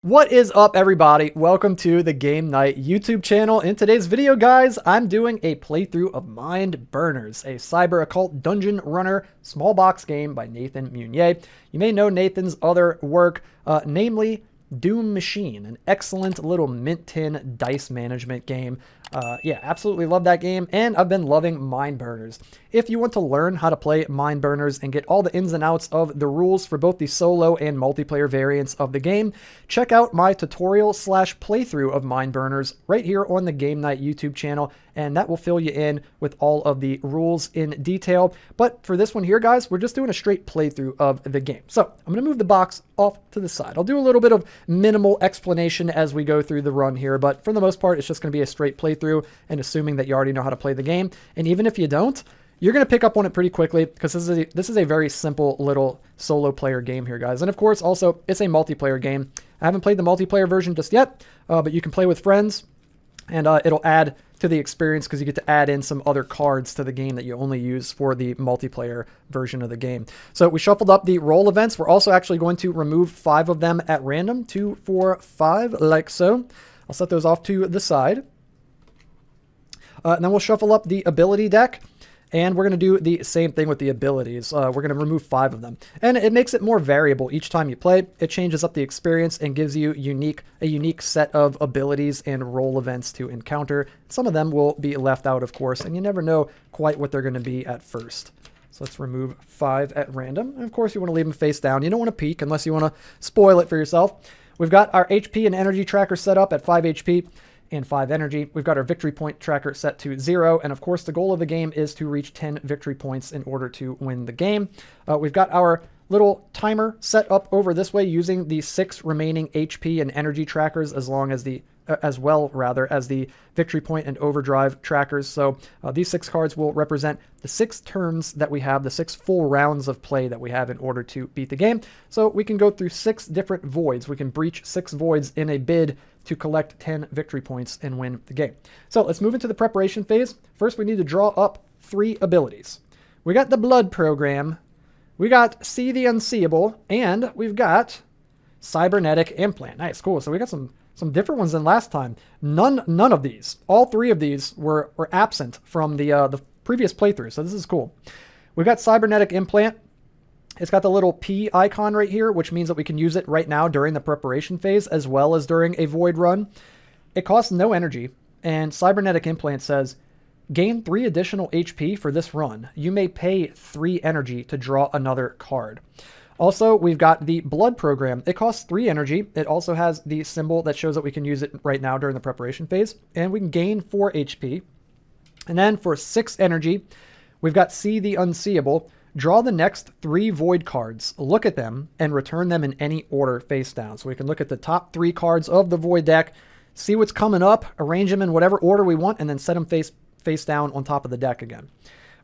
What is up, everybody? Welcome to the Game Night YouTube channel. In today's video, guys, I'm doing a playthrough of MINDBURNERS, a cyber occult dungeon runner small box game by Nathan Meunier. You may know Nathan's other work, namely Doom Machine, an excellent little mint tin dice management game. Yeah, absolutely love that game, and I've been loving MINDBURNERS. If you want to learn how to play MINDBURNERS and get all the ins and outs of the rules for both the solo and multiplayer variants of the game, check out my tutorial/playthrough of MINDBURNERS right here on the Game Night YouTube channel, and that will fill you in with all of the rules in detail. But for this one here, guys, we're just doing a straight playthrough of the game. So I'm going to move the box off to the side. I'll do a little bit of minimal explanation as we go through the run here, but for the most part, it's just going to be a straight playthrough, and assuming that you already know how to play the game. And even if you don't, you're going to pick up on it pretty quickly, because this is a very simple little solo player game here, guys. And of course, also, it's a multiplayer game. I haven't played the multiplayer version just yet, but you can play with friends, and it'll add to the experience because you get to add in some other cards to the game that you only use for the multiplayer version of the game. So we shuffled up the roll events. We're also actually going to remove 5 of them at random, 2, 4, 5, like so. I'll set those off to the side. And then we'll shuffle up the ability deck, and we're going to do the same thing with the abilities. We're going to remove 5 of them. And it makes it more variable each time you play. It changes up the experience and gives you a unique set of abilities and roll events to encounter. Some of them will be left out, of course, and you never know quite what they're going to be at first. So let's remove 5 at random. And of course, you want to leave them face down. You don't want to peek unless you want to spoil it for yourself. We've got our HP and energy tracker set up at 5 HP. And 5 energy. We've got our victory point tracker set to 0. And of course, the goal of the game is to reach 10 victory points in order to win the game. We've got our little timer set up over this way using the 6 remaining HP and energy trackers as well as the victory point and overdrive trackers. So these 6 cards will represent the 6 turns that we have, the 6 full rounds of play that we have in order to beat the game. So we can go through 6 different voids. We can breach 6 voids in a bid to collect 10 victory points and win the game. So let's move into the preparation phase. First, we need to draw up 3 abilities. We got the Blood Program, we got See the Unseeable, and we've got Cybernetic Implant. Nice, cool. So we got some different ones than last time. None of these, all 3 of these were absent from the previous playthrough. So this is cool. We've got Cybernetic Implant. It's got the little P icon right here, which means that we can use it right now during the preparation phase as well as during a void run. It costs no energy, and Cybernetic Implant says, gain 3 additional HP for this run. You may pay 3 energy to draw another card. Also, we've got the Blood Program. It costs 3 energy. It also has the symbol that shows that we can use it right now during the preparation phase, and we can gain 4 HP. And then for 6 energy, we've got See the Unseeable. Draw the next 3 void cards, look at them, and return them in any order face down. So we can look at the top 3 cards of the void deck, see what's coming up, arrange them in whatever order we want, and then set them face down on top of the deck again.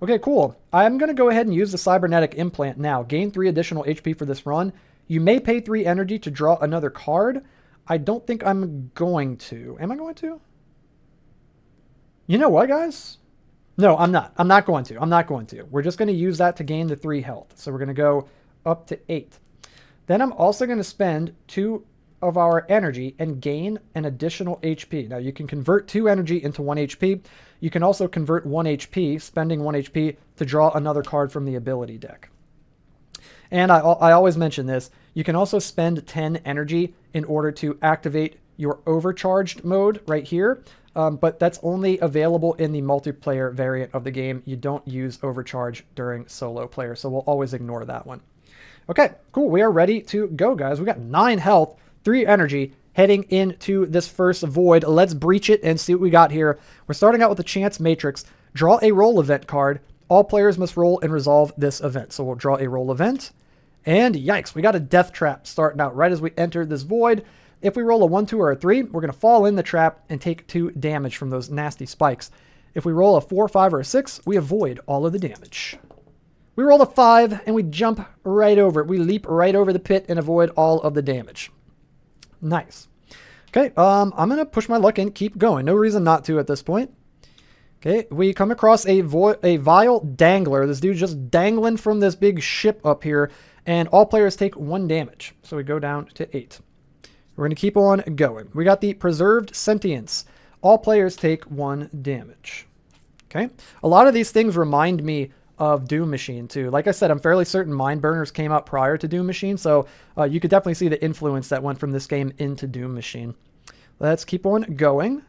Okay, cool. I'm going to go ahead and use the Cybernetic Implant now. Gain 3 additional HP for this run. You may pay 3 energy to draw another card. I don't think I'm going to. Am I going to? You know what, guys? No, I'm not. I'm not going to. We're just going to use that to gain the 3 health. So we're going to go up to 8. Then I'm also going to spend 2 of our energy and gain an additional HP. Now you can convert 2 energy into 1 HP. You can also convert 1 HP, spending 1 HP to draw another card from the ability deck. And I always mention this. You can also spend 10 energy in order to activate your overcharged mode right here. But that's only available in the multiplayer variant of the game. You don't use overcharge during solo player, so we'll always ignore that one. Okay, cool. We are ready to go, guys. We got 9 health, 3 energy, heading into this first void. Let's breach it and see what we got here. We're starting out with the Chance Matrix. Draw a roll event card. All players must roll and resolve this event. So we'll draw a roll event. And yikes, we got a death trap starting out right as we enter this void. If we roll a 1, 2, or a 3, we're going to fall in the trap and take 2 damage from those nasty spikes. If we roll a 4, 5, or a 6, we avoid all of the damage. We roll a 5, and we jump right over it. We leap right over the pit and avoid all of the damage. Nice. Okay, I'm going to push my luck and keep going. No reason not to at this point. Okay, we come across a vile dangler. This dude's just dangling from this big ship up here, and all players take 1 damage. So we go down to 8. We're going to keep on going. We got the Preserved Sentience. All players take 1 damage. Okay. A lot of these things remind me of Doom Machine too. Like I said, I'm fairly certain Mindburners came out prior to Doom Machine, so you could definitely see the influence that went from this game into Doom Machine. Let's keep on going.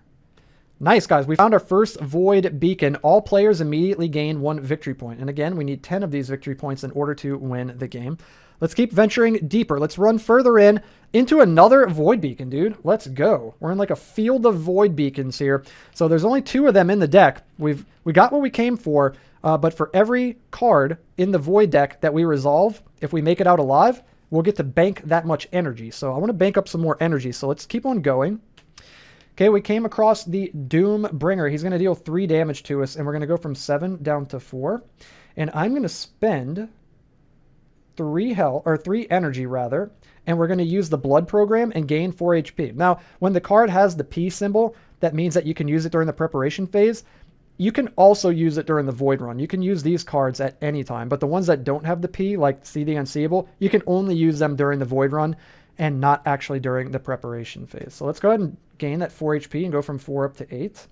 Nice, guys. We found our first Void Beacon. All players immediately gain 1 victory point. And again, we need 10 of these victory points in order to win the game. Let's keep venturing deeper. Let's run further into another Void Beacon, dude. Let's go. We're in like a field of Void Beacons here. So there's only 2 of them in the deck. We got what we came for, but for every card in the Void deck that we resolve, if we make it out alive, we'll get to bank that much energy. So I want to bank up some more energy. So let's keep on going. Okay, we came across the Doom Bringer. He's going to deal 3 damage to us, and we're going to go from 7 down to 4. And I'm going to spend 3 energy rather, and we're going to use the Blood Program and gain 4 HP. Now, when the card has the P symbol, that means that you can use it during the preparation phase. You can also use it during the Void Run. You can use these cards at any time, but the ones that don't have the P, like See the Unseeable, you can only use them during the Void Run and not actually during the preparation phase. So let's go ahead and gain that 4 HP and go from 4 up to 8.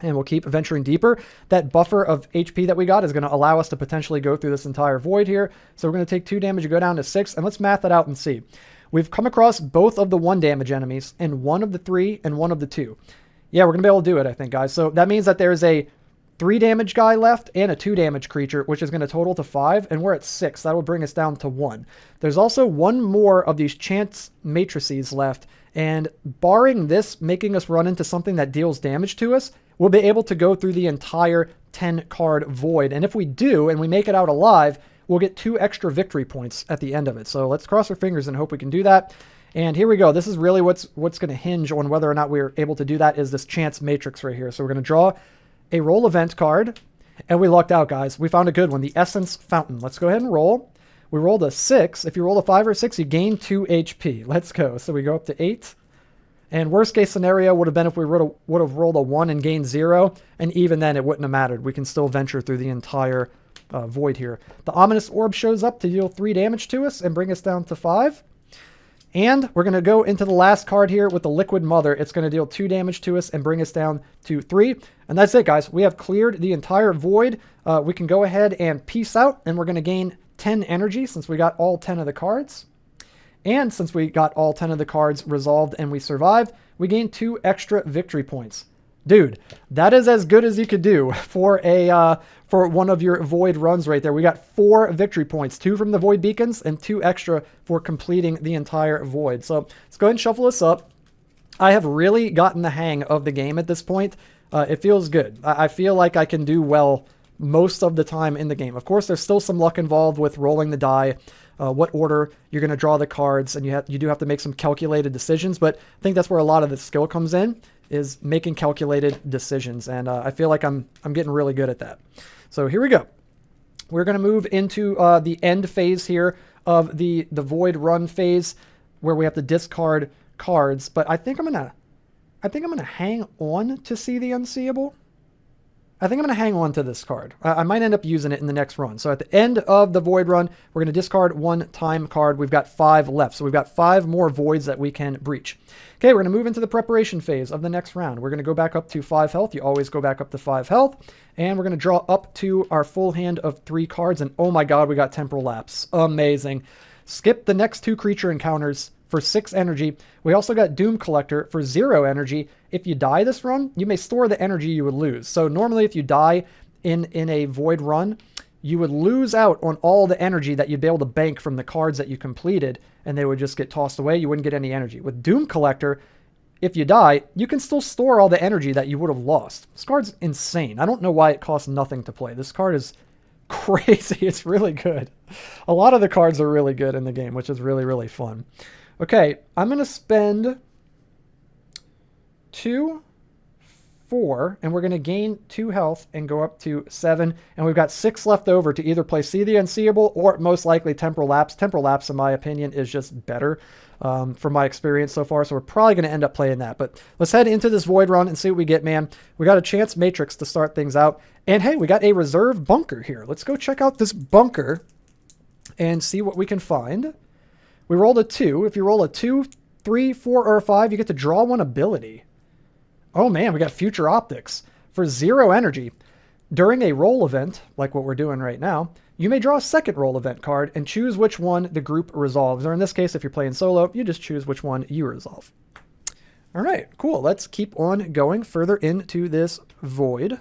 And we'll keep venturing deeper. That buffer of HP that we got is going to allow us to potentially go through this entire void here. So we're going to take 2 damage and go down to 6. And let's math it out and see. We've come across both of the 1 damage enemies and 1 of the 3 and 1 of the 2. Yeah, we're going to be able to do it, I think, guys. So that means that there's a 3 damage guy left and a 2 damage creature, which is going to total to 5, and we're at 6. That will bring us down to 1. There's also 1 more of these chance matrices left, and barring this making us run into something that deals damage to us, we'll be able to go through the entire 10-card void. And if we do, and we make it out alive, we'll get 2 extra victory points at the end of it. So let's cross our fingers and hope we can do that. And here we go. This is really what's going to hinge on whether or not we're able to do that, is this chance matrix right here. So we're going to draw a roll event card, and we lucked out, guys. We found a good one, the Essence Fountain. Let's go ahead and roll. We rolled a 6. If you roll a 5 or 6, you gain 2 HP. Let's go. So we go up to 8. And worst case scenario would have been if we would have rolled a 1 and gained 0, and even then it wouldn't have mattered. We can still venture through the entire void here. The Ominous Orb shows up to deal 3 damage to us and bring us down to 5. And we're going to go into the last card here with the Liquid Mother. It's going to deal 2 damage to us and bring us down to 3. And that's it, guys. We have cleared the entire void. We can go ahead and peace out, and we're going to gain 10 energy since we got all 10 of the cards. And since we got all 10 of the cards resolved and we survived, we gain 2 extra victory points. Dude, that is as good as you could do for one of your void runs right there. We got 4 victory points, 2 from the void beacons and 2 extra for completing the entire void. So let's go ahead and shuffle this up. I have really gotten the hang of the game at this point. It feels good. I feel like I can do well most of the time in the game. Of course, there's still some luck involved with rolling the die, what order you're going to draw the cards, and you do have to make some calculated decisions, but I think that's where a lot of the skill comes in, is making calculated decisions, and I feel like I'm getting really good at that. So here we go. We're going to move into the end phase here of the void run phase, where we have to discard cards, but I think I'm gonna hang on to See the Unseeable. I think I'm going to hang on to this card. I might end up using it in the next run. So at the end of the void run, we're going to discard 1 time card. We've got 5 left. So we've got 5 more voids that we can breach. Okay, we're going to move into the preparation phase of the next round. We're going to go back up to 5 health. You always go back up to 5 health. And we're going to draw up to our full hand of 3 cards. And oh my god, we got Temporal Lapse. Amazing. Skip the next 2 creature encounters for 6 energy. We also got Doom Collector for 0 energy. If you die this run, you may store the energy you would lose. So normally if you die in a void run, you would lose out on all the energy that you'd be able to bank from the cards that you completed, and they would just get tossed away. You wouldn't get any energy. With Doom Collector, if you die, you can still store all the energy that you would have lost. This card's insane. I don't know why it costs nothing to play. This card is crazy. It's really good. A lot of the cards are really good in the game, which is really, really fun. Okay, I'm going to spend 2, 4, and we're going to gain 2 health and go up to 7, and we've got 6 left over to either play See the Unseeable or most likely Temporal Lapse. Temporal Lapse, in my opinion, is just better from my experience so far, so we're probably going to end up playing that. But let's head into this void run and see what we get, man. We got a chance matrix to start things out, and hey, we got a reserve bunker here. Let's go check out this bunker and see what we can find. We rolled a 2. If you roll a 2, 3, 4, or 5, you get to draw one ability. Oh man, we got Future Optics. For 0 energy, during a roll event, like what we're doing right now, you may draw a second roll event card and choose which one the group resolves. Or in this case, if you're playing solo, you just choose which one you resolve. All right, cool. Let's keep on going further into this void.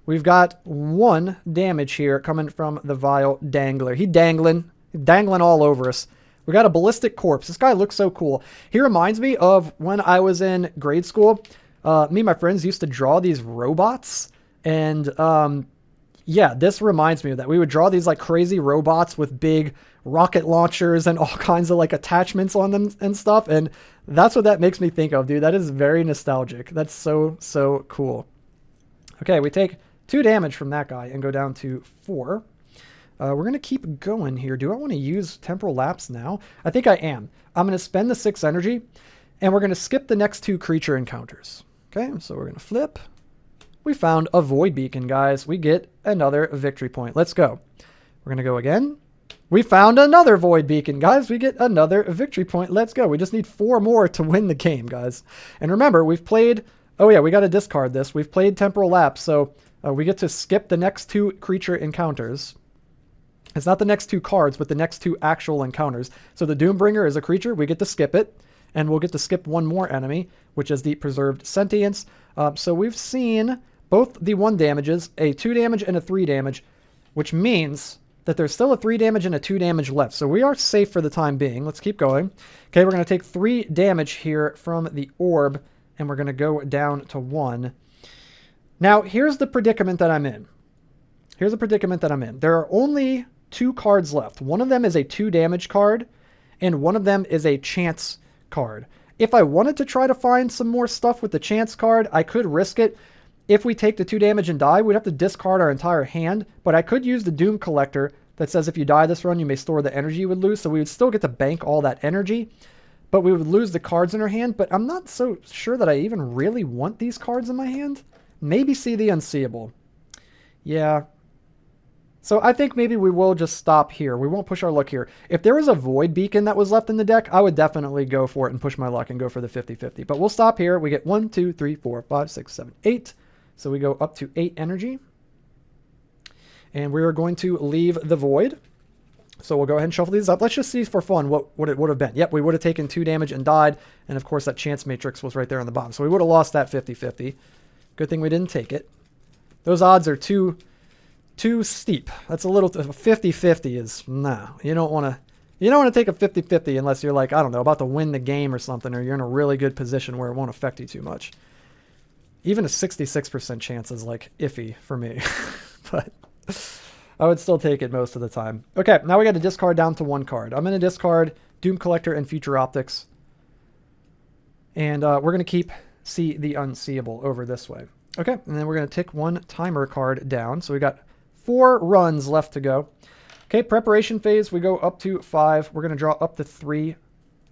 We've got 1 damage here coming from the Vile Dangler. He's dangling all over us. We got a Ballistic Corpse. This guy looks so cool. He reminds me of when I was in grade school. Me and my friends used to draw these robots. And yeah, this reminds me of that. We would draw these like crazy robots with big rocket launchers and all kinds of like attachments on them and stuff. And that's what that makes me think of, dude. That is very nostalgic. That's so, so cool. Okay, we take 2 damage from that guy and go down to 4. We're going to keep going here. Do I want to use Temporal Lapse now? I think I am. I'm going to spend the 6 energy, and we're going to skip the next 2 creature encounters. Okay, so we're going to flip. We found a Void Beacon, guys. We get another victory point. Let's go. We're going to go again. We found another Void Beacon, guys. We get another victory point. Let's go. We just need 4 more to win the game, guys. And remember, we've played... Oh, yeah, we got to discard this. We've played Temporal Lapse, so we get to skip the next 2 creature encounters. It's not the next 2 cards, but the next 2 actual encounters. So the Doombringer is a creature. We get to skip it. And we'll get to skip 1 more enemy, which is the Preserved Sentience. So we've seen both the 1 damages, a 2 damage and a 3 damage, which means that there's still a 3 damage and a 2 damage left. So we are safe for the time being. Let's keep going. Okay, we're going to take 3 damage here from the orb, and we're going to go down to 1. Now, here's the predicament that I'm in. Here's the predicament that I'm in. There are only 2 cards left. One of them is a 2 damage card, and one of them is a chance card. If I wanted to try to find some more stuff with the chance card, I could risk it. If we take the 2 damage and die, we'd have to discard our entire hand, but I could use the Doom Collector that says if you die this run, you may store the energy you would lose, so we would still get to bank all that energy, but we would lose the cards in our hand. But I'm not so sure that I even really want these cards in my hand. Maybe see the Unseeable. Yeah. So I think maybe we will just stop here. We won't push our luck here. If there was a Void Beacon that was left in the deck, I would definitely go for it and push my luck and go for the 50-50. But we'll stop here. We get 1, 2, 3, 4, 5, 6, 7, 8. So we go up to 8 energy. And we are going to leave the Void. So we'll go ahead and shuffle these up. Let's just see for fun what it would have been. Yep, we would have taken 2 damage and died. And of course that chance matrix was right there on the bottom. So we would have lost that 50-50. Good thing we didn't take it. Those odds are too steep. That's a little 50-50 is nah. You don't want to take a 50-50 unless you're like, I don't know, about to win the game or something, or you're in a really good position where it won't affect you too much. Even a 66% chance is like iffy for me, but I would still take it most of the time. Okay, now we got to discard down to 1 card. I'm going to discard Doom Collector and Future Optics. And we're going to keep See the Unseeable over this way. Okay, and then we're going to tick 1 timer card down. So we got 4 runs left to go. Okay, preparation phase, we go up to 5. We're going to draw up to 3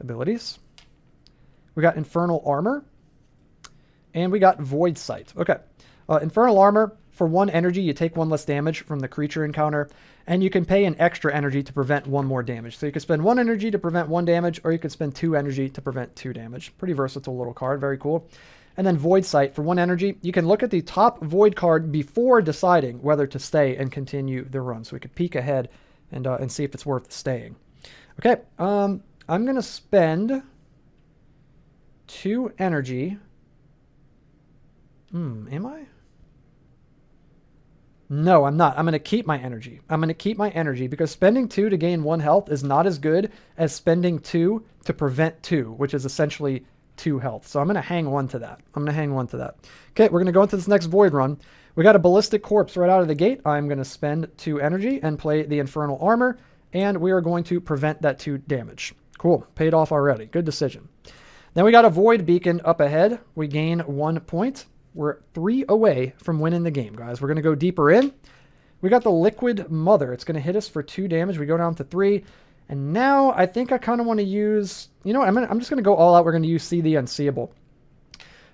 abilities. We got Infernal Armor. And we got Void Sight. Okay, Infernal Armor, for 1 energy, you take 1 less damage from the creature encounter. And you can pay an extra energy to prevent 1 more damage. So you could spend 1 energy to prevent 1 damage, or you could spend 2 energy to prevent 2 damage. Pretty versatile little card, very cool. And then Void Sight, for 1 energy, you can look at the top Void card before deciding whether to stay and continue the run. So we could peek ahead and see if it's worth staying. Okay, I'm going to spend 2 energy. Am I? No, I'm not. I'm going to keep my energy. I'm going to keep my energy because spending 2 to gain 1 health is not as good as spending 2 to prevent 2, which is essentially 2 health. So I'm going to hang 1 to that. Okay, we're going to go into this next Void run. We got a Ballistic Corpse right out of the gate. I'm going to spend 2 energy and play the Infernal Armor, and we are going to prevent that 2 damage. Cool. Paid off already. Good decision. Then we got a Void Beacon up ahead. We gain 1 point. We're 3 away from winning the game, guys. We're going to go deeper in. We got the Liquid Mother. It's going to hit us for 2 damage. We go down to 3. And now I think I kind of want to use... You know what? I'm just going to go all out. We're going to use See the Unseeable.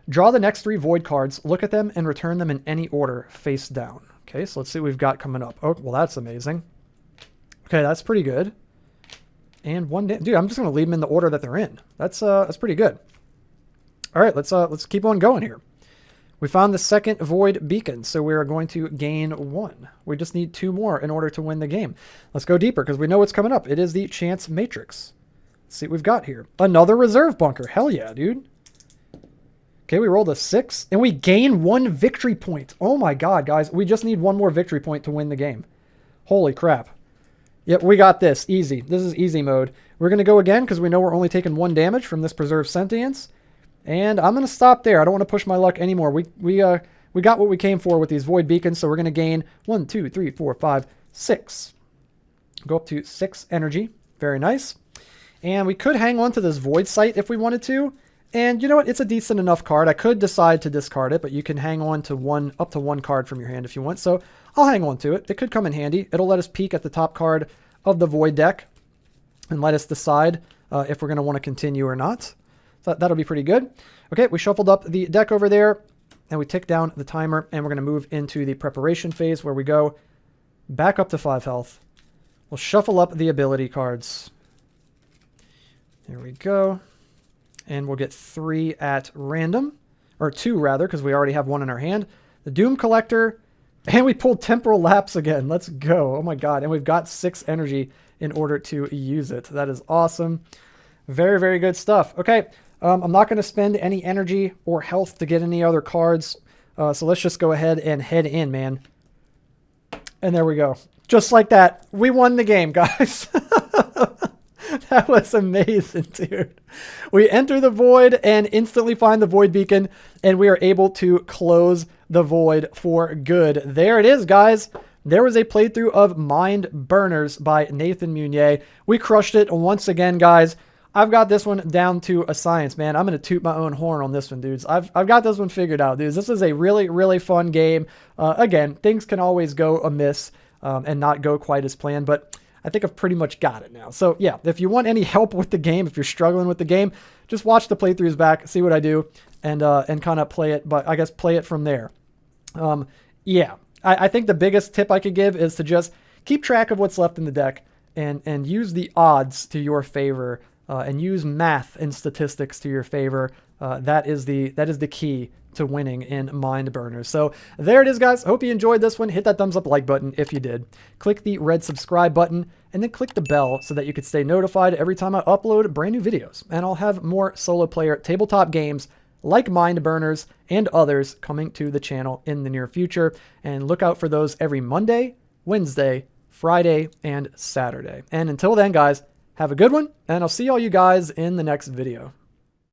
Draw the next 3 Void cards, look at them, and return them in any order face down. Okay, so let's see what we've got coming up. Oh, well, that's amazing. Okay, that's pretty good. And one dude, I'm just gonna leave them in the order that they're in. That's pretty good. All right, let's keep on going here. We found the second void beacon, so we're going to gain 1. We just need 2 more in order to win the game. Let's go deeper because we know what's coming up. It is the chance matrix. Let's see what we've got here. Another reserve bunker. Hell yeah, dude. Okay, we rolled a 6 and we gain 1 victory point. Oh my god, guys, we just need 1 more victory point to win the game. Holy crap. Yep, we got this. Easy. This is easy mode. We're going to go again because we know we're only taking 1 damage from this preserved sentience. And I'm going to stop there. I don't want to push my luck anymore. We got what we came for with these void beacons, so we're going to gain 1, 2, 3, 4, 5, 6. Go up to 6 energy. Very nice. And we could hang on to this void sight if we wanted to. And you know what? It's a decent enough card. I could decide to discard it, but you can hang on to up to 1 card from your hand if you want. So I'll hang on to it. It could come in handy. It'll let us peek at the top card of the void deck and let us decide if we're going to want to continue or not. So that'll be pretty good. Okay, we shuffled up the deck over there, and we tick down the timer, and we're going to move into the preparation phase where we go back up to 5 health. We'll shuffle up the ability cards. There we go. And we'll get 3 at random, or 2 rather, because we already have 1 in our hand. The Doom Collector, and we pulled Temporal Lapse again. Let's go. Oh my god, and we've got 6 energy in order to use it. That is awesome. Very, very good stuff. Okay. I'm not going to spend any energy or health to get any other cards. So let's just go ahead and head in, man. And there we go. Just like that. We won the game, guys. That was amazing, dude. We enter the void and instantly find the void beacon. And we are able to close the void for good. There it is, guys. There was a playthrough of Mind Burners by Nathan Meunier. We crushed it once again, guys. I've got this one down to a science, man. I'm going to toot my own horn on this one, dudes. I've got this one figured out, dudes. This is a really, really fun game. Again, things can always go amiss and not go quite as planned, but I think I've pretty much got it now. So, yeah, if you want any help with the game, if you're struggling with the game, just watch the playthroughs back, see what I do, and kind of play it, but I guess play it from there. Yeah, I think the biggest tip I could give is to just keep track of what's left in the deck and use the odds to your favor. And use math and statistics to your favor. That is the key to winning in Mind Burners. So there it is, guys. Hope you enjoyed this one. Hit that thumbs up like button if you did. Click the red subscribe button and then click the bell so that you can stay notified every time I upload brand new videos. And I'll have more solo player tabletop games like Mind Burners and others coming to the channel in the near future. And look out for those every Monday, Wednesday, Friday, and Saturday. And until then, guys, have a good one, and I'll see all you guys in the next video.